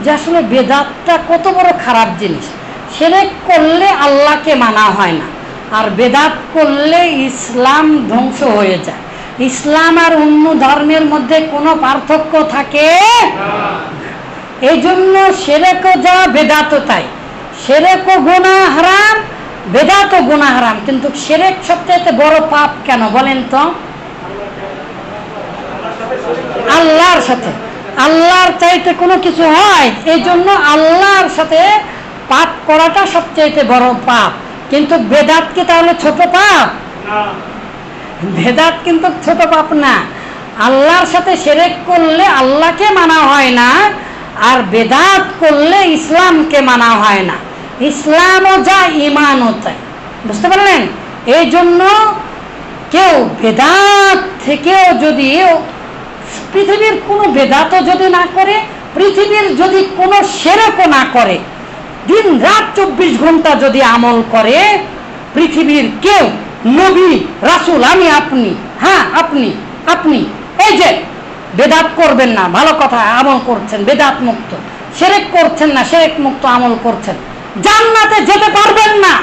যে আসলে বেদাতটা কত বড় খারাপ জিনিস। শিরক করলে আল্লাহকে মানা হয় না, আর বেদাত করলে ইসলাম ধ্বংস হয়ে যায়। ইসলাম আর অন্য ধর্মের মধ্যে কোনো পার্থক্য থাকে না। এই জন্য শিরকও যা বেদাতও তাই। শিরকও গুনাহ হারাম, বেদাতও গুনাহ হারাম। কিন্তু শিরক সবচেয়ে বড় পাপ কেন বলেন তো? আল্লাহর সাথে, আল্লাহর চাইতে কোনো কিছু হয়, এই জন্য আল্লাহর সাথে পাপ করাটা সবচেয়ে বড় পাপ। কিন্তু বেদাত কি তাহলে ছোট পাপ? বেদাত কিন্তু ছোট পাপ না। আল্লাহর সাথে শিরক করলে আল্লাহকে মানা হয় না, আর বেদাত করলে ইসলামকে মানা হয় না। ইসলামও যা, ঈমানও তাই। বুঝতে পারলেন? এই জন্য কেউ বেদাত থেকেও যদি, পৃথিবীর কোনো বেদাতও যদি না করে, পৃথিবীর যদি কোনো শিরকও না করে, দিন রাত 24 ঘন্টা যদি আমল করে, পৃথিবীর কেউ, নবী রাসূল, আমি, আপনি, হ্যাঁ আপনি এই যে বেদাত করবেন না, ভালো কথা, আমল করছেন বেদাত মুক্ত, শিরক করছেন না, শিরক মুক্ত আমল করছেন, জান্নাতে যেতে পারবেন না।